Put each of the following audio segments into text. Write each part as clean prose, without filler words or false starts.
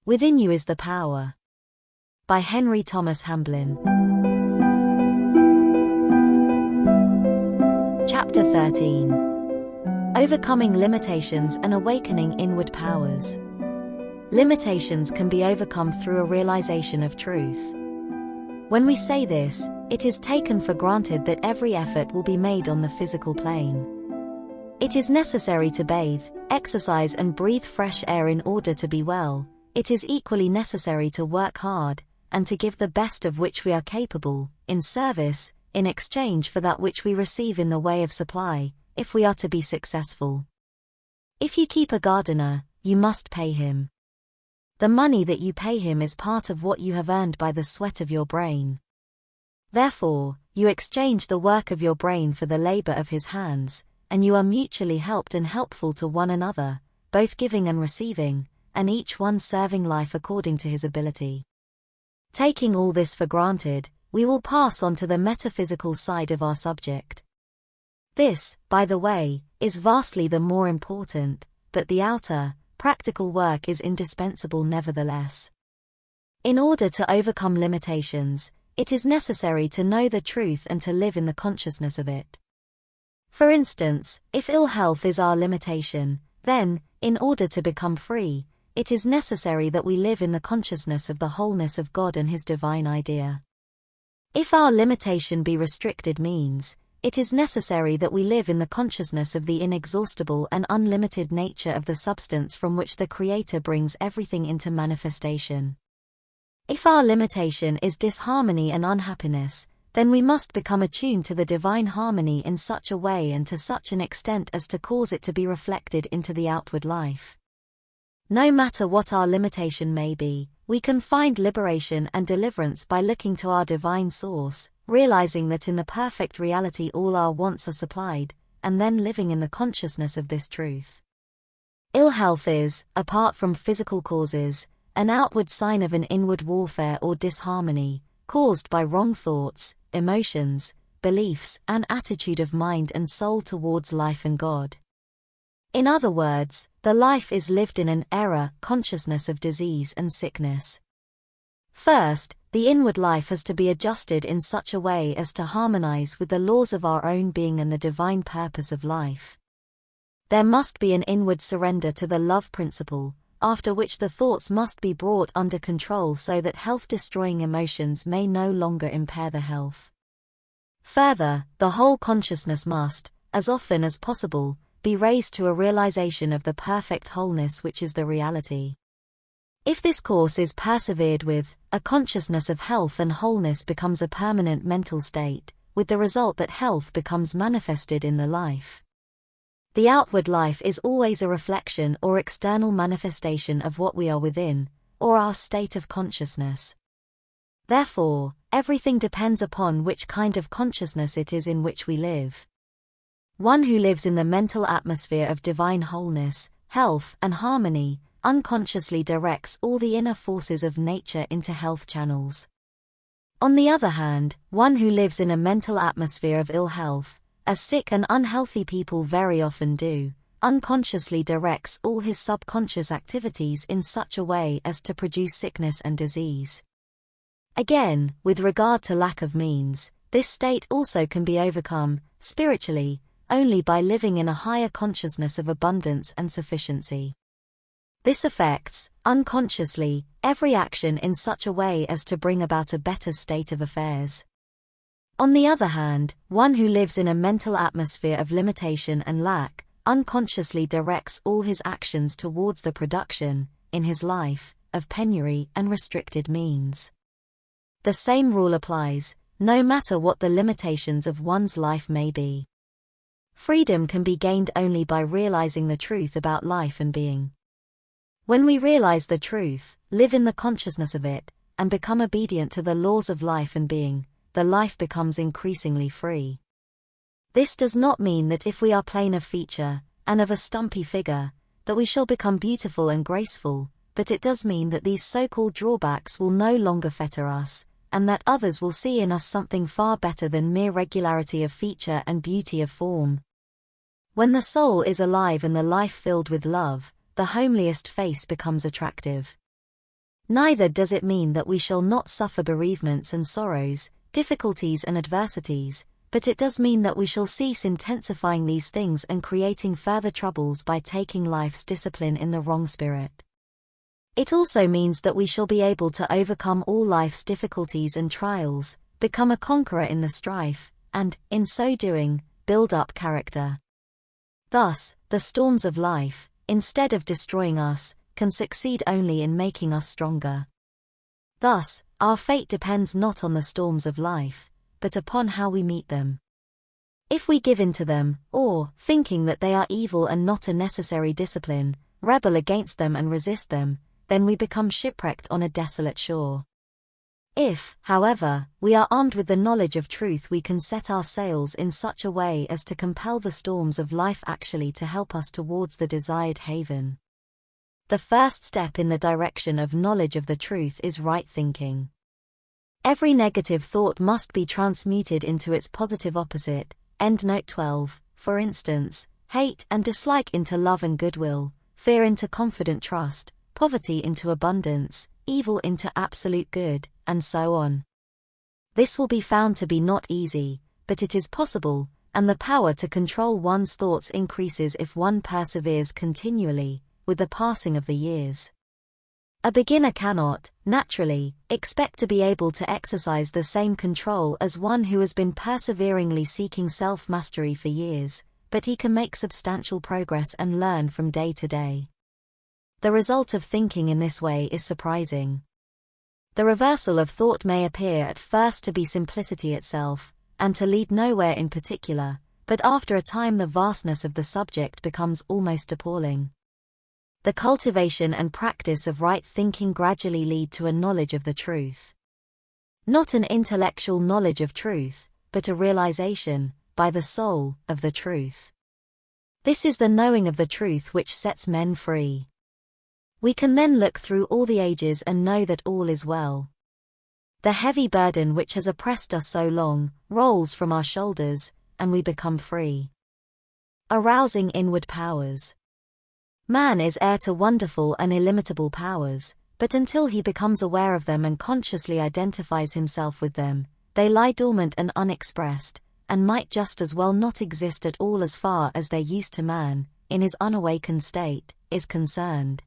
Within You is the Power. By Henry Thomas Hamblin. Chapter 13. Overcoming Limitations and Awakening Inward Powers. Limitations can be overcome through a realization of truth. When we say this, it is taken for granted that every effort will be made on the physical plane. It is necessary to bathe, exercise and breathe fresh air in order to be well. It is equally necessary to work hard, and to give the best of which we are capable, in service, in exchange for that which we receive in the way of supply, if we are to be successful. If you keep a gardener, you must pay him. The money that you pay him is part of what you have earned by the sweat of your brain. Therefore, you exchange the work of your brain for the labor of his hands, and you are mutually helped and helpful to one another, both giving and receiving, and each one serving life according to his ability. Taking all this for granted, we will pass on to the metaphysical side of our subject. This, by the way, is vastly the more important, but the outer, practical work is indispensable nevertheless. In order to overcome limitations, it is necessary to know the truth and to live in the consciousness of it. For instance, if ill health is our limitation, then, in order to become free, it is necessary that we live in the consciousness of the wholeness of God and His divine idea. If our limitation be restricted means, it is necessary that we live in the consciousness of the inexhaustible and unlimited nature of the substance from which the Creator brings everything into manifestation. If our limitation is disharmony and unhappiness, then we must become attuned to the divine harmony in such a way and to such an extent as to cause it to be reflected into the outward life. No matter what our limitation may be, we can find liberation and deliverance by looking to our divine source, realizing that in the perfect reality all our wants are supplied, and then living in the consciousness of this truth. Ill health is, apart from physical causes, an outward sign of an inward warfare or disharmony, caused by wrong thoughts, emotions, beliefs, and attitude of mind and soul towards life and God. In other words, the life is lived in an error consciousness of disease and sickness. First, the inward life has to be adjusted in such a way as to harmonize with the laws of our own being and the divine purpose of life. There must be an inward surrender to the love principle, after which the thoughts must be brought under control so that health-destroying emotions may no longer impair the health. Further, the whole consciousness must, as often as possible, be raised to a realization of the perfect wholeness which is the reality. If this course is persevered with, a consciousness of health and wholeness becomes a permanent mental state, with the result that health becomes manifested in the life. The outward life is always a reflection or external manifestation of what we are within, or our state of consciousness. Therefore, everything depends upon which kind of consciousness it is in which we live. One who lives in the mental atmosphere of divine wholeness, health, and harmony, unconsciously directs all the inner forces of nature into health channels. On the other hand, one who lives in a mental atmosphere of ill health, as sick and unhealthy people very often do, unconsciously directs all his subconscious activities in such a way as to produce sickness and disease. Again, with regard to lack of means, this state also can be overcome, spiritually, only by living in a higher consciousness of abundance and sufficiency. This affects, unconsciously, every action in such a way as to bring about a better state of affairs. On the other hand, one who lives in a mental atmosphere of limitation and lack, unconsciously directs all his actions towards the production, in his life, of penury and restricted means. The same rule applies, no matter what the limitations of one's life may be. Freedom can be gained only by realizing the truth about life and being. When we realize the truth, live in the consciousness of it, and become obedient to the laws of life and being, the life becomes increasingly free. This does not mean that if we are plain of feature, and of a stumpy figure, that we shall become beautiful and graceful, but it does mean that these so-called drawbacks will no longer fetter us, and that others will see in us something far better than mere regularity of feature and beauty of form. When the soul is alive and the life filled with love, the homeliest face becomes attractive. Neither does it mean that we shall not suffer bereavements and sorrows, difficulties and adversities, but it does mean that we shall cease intensifying these things and creating further troubles by taking life's discipline in the wrong spirit. It also means that we shall be able to overcome all life's difficulties and trials, become a conqueror in the strife, and, in so doing, build up character. Thus, the storms of life, instead of destroying us, can succeed only in making us stronger. Thus, our fate depends not on the storms of life, but upon how we meet them. If we give in to them, or, thinking that they are evil and not a necessary discipline, rebel against them and resist them, then we become shipwrecked on a desolate shore. If, however, we are armed with the knowledge of truth, we can set our sails in such a way as to compel the storms of life actually to help us towards the desired haven. The first step in the direction of knowledge of the truth is right thinking. Every negative thought must be transmuted into its positive opposite, endnote 12, for instance, hate and dislike into love and goodwill, fear into confident trust, poverty into abundance, evil into absolute good, and so on. This will be found to be not easy, but it is possible, and the power to control one's thoughts increases if one perseveres continually, with the passing of the years. A beginner cannot, naturally, expect to be able to exercise the same control as one who has been perseveringly seeking self-mastery for years, but he can make substantial progress and learn from day to day. The result of thinking in this way is surprising. The reversal of thought may appear at first to be simplicity itself, and to lead nowhere in particular, but after a time the vastness of the subject becomes almost appalling. The cultivation and practice of right thinking gradually lead to a knowledge of the truth. Not an intellectual knowledge of truth, but a realization, by the soul, of the truth. This is the knowing of the truth which sets men free. We can then look through all the ages and know that all is well. The heavy burden which has oppressed us so long, rolls from our shoulders, and we become free. Arousing inward powers. Man is heir to wonderful and illimitable powers, but until he becomes aware of them and consciously identifies himself with them, they lie dormant and unexpressed, and might just as well not exist at all as far as their use to man, in his unawakened state, is concerned.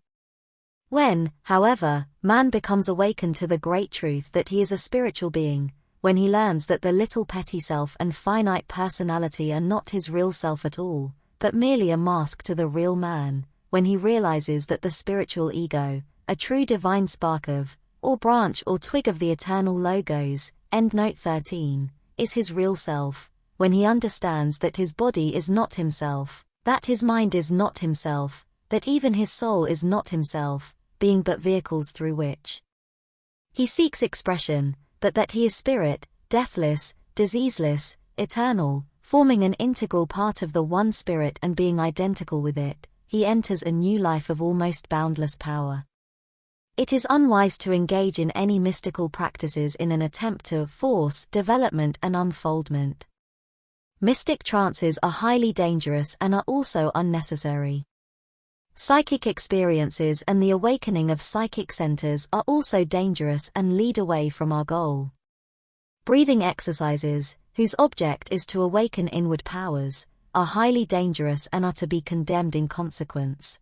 When, however, man becomes awakened to the great truth that he is a spiritual being, when he learns that the little petty self and finite personality are not his real self at all, but merely a mask to the real man, when he realizes that the spiritual ego, a true divine spark of, or branch or twig of the eternal logos, endnote 13, is his real self, when he understands that his body is not himself, that his mind is not himself, that even his soul is not himself, being but vehicles through which he seeks expression, but that he is spirit, deathless, diseaseless, eternal, forming an integral part of the one spirit and being identical with it, he enters a new life of almost boundless power. It is unwise to engage in any mystical practices in an attempt to force development and unfoldment. Mystic trances are highly dangerous and are also unnecessary. Psychic experiences and the awakening of psychic centers are also dangerous and lead away from our goal. Breathing exercises, whose object is to awaken inward powers, are highly dangerous and are to be condemned in consequence.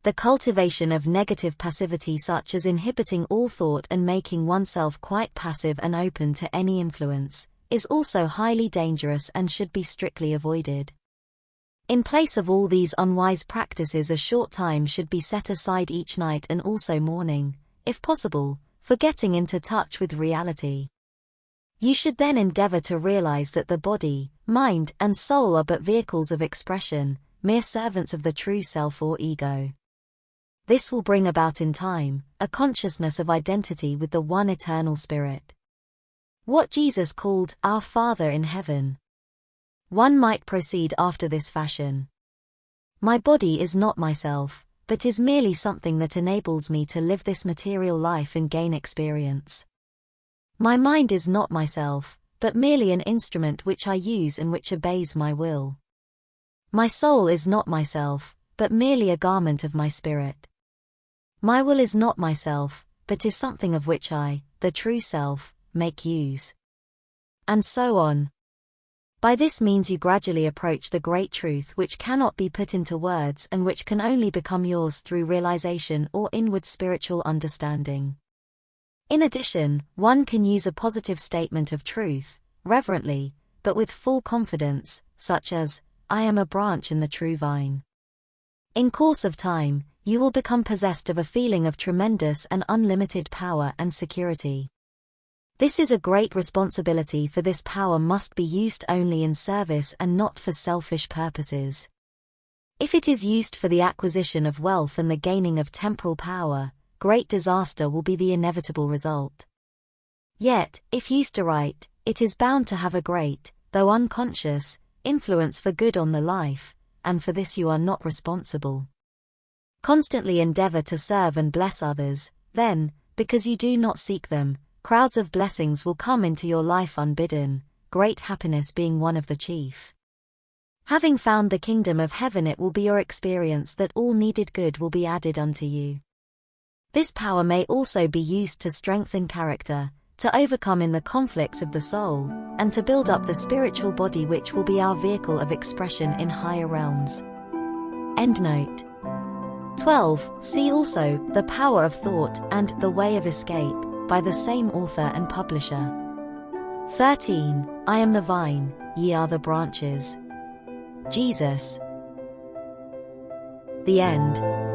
The cultivation of negative passivity such as inhibiting all thought and making oneself quite passive and open to any influence, is also highly dangerous and should be strictly avoided. In place of all these unwise practices, a short time should be set aside each night and also morning, if possible, for getting into touch with reality. You should then endeavor to realize that the body, mind, and soul are but vehicles of expression, mere servants of the true self or ego. This will bring about in time a consciousness of identity with the one eternal Spirit. What Jesus called our Father in heaven. One might proceed after this fashion. My body is not myself, but is merely something that enables me to live this material life and gain experience. My mind is not myself, but merely an instrument which I use and which obeys my will. My soul is not myself, but merely a garment of my spirit. My will is not myself, but is something of which I, the true self, make use. And so on. By this means you gradually approach the great truth which cannot be put into words and which can only become yours through realization or inward spiritual understanding. In addition, one can use a positive statement of truth, reverently, but with full confidence, such as, I am a branch in the true vine. In course of time, you will become possessed of a feeling of tremendous and unlimited power and security. This is a great responsibility, for this power must be used only in service and not for selfish purposes. If it is used for the acquisition of wealth and the gaining of temporal power, great disaster will be the inevitable result. Yet, if used aright, it is bound to have a great, though unconscious, influence for good on the life, and for this you are not responsible. Constantly endeavor to serve and bless others, then, because you do not seek them, crowds of blessings will come into your life unbidden, great happiness being one of the chief. Having found the kingdom of heaven, it will be your experience that all needed good will be added unto you. This power may also be used to strengthen character, to overcome in the conflicts of the soul, and to build up the spiritual body which will be our vehicle of expression in higher realms. Endnote 12. See also, The Power of Thought and The Way of Escape, by the same author and publisher. 13. I am the vine, ye are the branches. Jesus. The end.